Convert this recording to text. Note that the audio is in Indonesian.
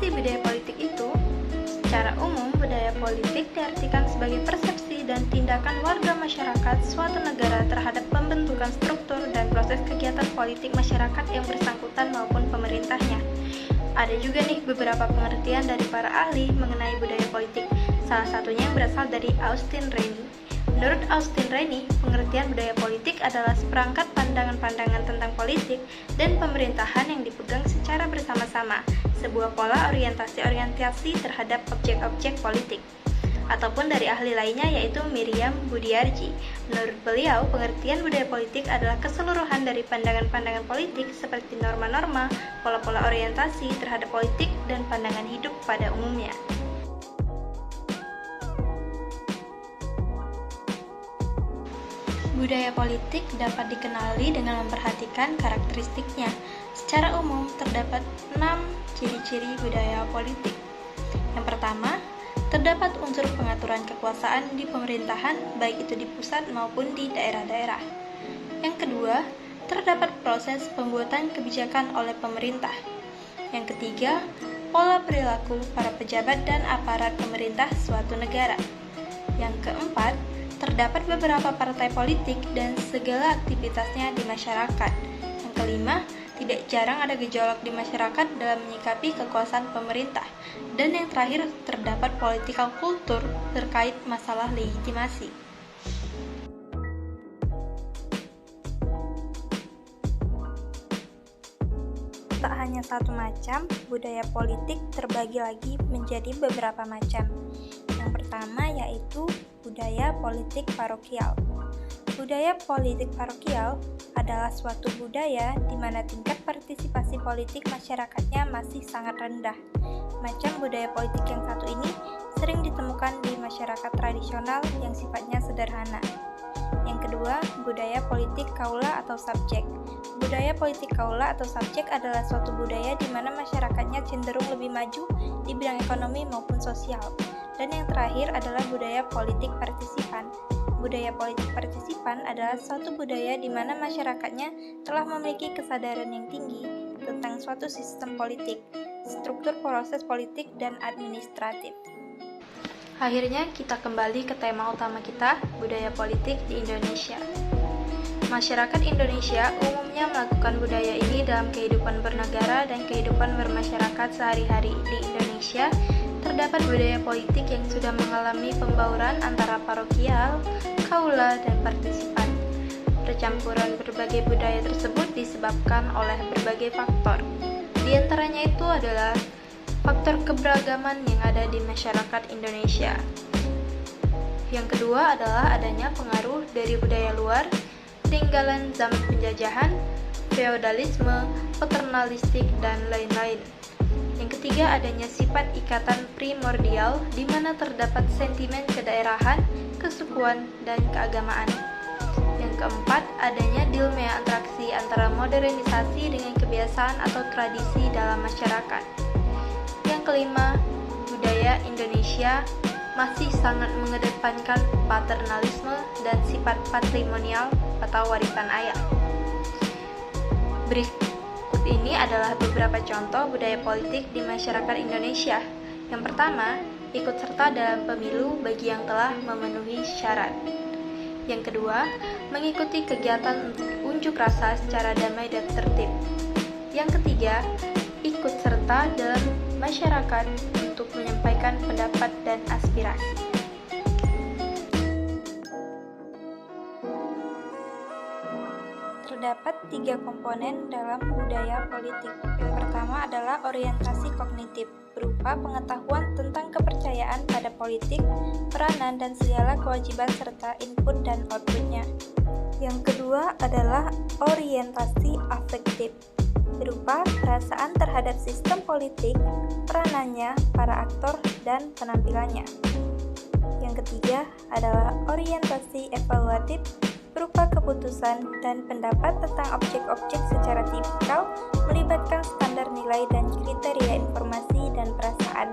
sih budaya politik itu? Secara umum, budaya politik diartikan sebagai persepsi dan tindakan warga masyarakat suatu negara terhadap pembentukan struktur dan proses kegiatan politik masyarakat yang bersangkutan maupun pemerintahnya. Ada juga nih beberapa pengertian dari para ahli mengenai budaya politik, salah satunya yang berasal dari Austin Rainey. Menurut Austin Rainey, pengertian budaya politik adalah seperangkat pandangan-pandangan tentang politik dan pemerintahan yang dipegang secara bersama-sama, sebuah pola orientasi terhadap objek-objek politik. Ataupun dari ahli lainnya yaitu Miriam Budiarji. Menurut beliau, pengertian budaya politik adalah keseluruhan dari pandangan-pandangan politik seperti norma-norma, pola-pola orientasi terhadap politik, dan pandangan hidup pada umumnya. Budaya politik dapat dikenali dengan memperhatikan karakteristiknya. Secara umum, terdapat 6 ciri-ciri budaya politik. Yang pertama, terdapat unsur pengaturan kekuasaan di pemerintahan, baik itu di pusat maupun di daerah-daerah. Yang kedua, terdapat proses pembuatan kebijakan oleh pemerintah. Yang ketiga, pola perilaku para pejabat dan aparat pemerintah suatu negara. Yang keempat, terdapat beberapa partai politik dan segala aktivitasnya di masyarakat. Yang kelima, tidak jarang ada gejolak di masyarakat dalam menyikapi kekuasaan pemerintah. Dan yang terakhir, terdapat political kultur terkait masalah legitimasi. Tak hanya satu macam, budaya politik terbagi lagi menjadi beberapa macam. Yang pertama yaitu budaya politik parokial. Budaya politik parokial adalah suatu budaya di mana tingkat partisipasi politik masyarakatnya masih sangat rendah. Macam budaya politik yang satu ini sering ditemukan di masyarakat tradisional yang sifatnya sederhana. Yang kedua, budaya politik kaula atau subjek. Budaya politik kaula atau subjek adalah suatu budaya di mana masyarakatnya cenderung lebih maju di bidang ekonomi maupun sosial. Dan yang terakhir adalah budaya politik partisipan. Budaya politik partisipan adalah suatu budaya di mana masyarakatnya telah memiliki kesadaran yang tinggi tentang suatu sistem politik, struktur proses politik, dan administratif. Akhirnya kita kembali ke tema utama kita, budaya politik di Indonesia. Masyarakat Indonesia umumnya melakukan budaya ini dalam kehidupan bernegara dan kehidupan bermasyarakat sehari-hari. Di Indonesia, terdapat budaya politik yang sudah mengalami pembauran antara parokial, kaula, dan partisipan. Percampuran berbagai budaya tersebut disebabkan oleh berbagai faktor. Di antaranya itu adalah faktor keberagaman yang ada di masyarakat Indonesia. Yang kedua adalah adanya pengaruh dari budaya luar, peninggalan zaman penjajahan, feodalisme, paternalistik, dan lain-lain. Yang ketiga adanya sifat ikatan primordial di mana terdapat sentimen kedaerahan, kesukuan, dan keagamaan. Yang keempat adanya dilema interaksi antara modernisasi dengan kebiasaan atau tradisi dalam masyarakat. Yang kelima, budaya Indonesia masih sangat mengedepankan paternalisme dan sifat patrimonial atau warisan ayah. Berikut ini adalah beberapa contoh budaya politik di masyarakat Indonesia. Yang pertama, ikut serta dalam pemilu bagi yang telah memenuhi syarat. Yang kedua, mengikuti kegiatan unjuk rasa secara damai dan tertib. Yang ketiga, ikut serta dalam masyarakat untuk menyampaikan pendapat dan aspirasi. Terdapat 3 komponen dalam budaya politik. Yang pertama adalah orientasi kognitif, berupa pengetahuan tentang kepercayaan pada politik, peranan, dan segala kewajiban serta input dan outputnya. Yang kedua adalah orientasi afektif, berupa perasaan terhadap sistem politik, peranannya, para aktor, dan penampilannya. Yang ketiga adalah orientasi evaluatif, berupa keputusan dan pendapat tentang objek-objek secara tipikal, melibatkan standar nilai dan kriteria informasi dan perasaan.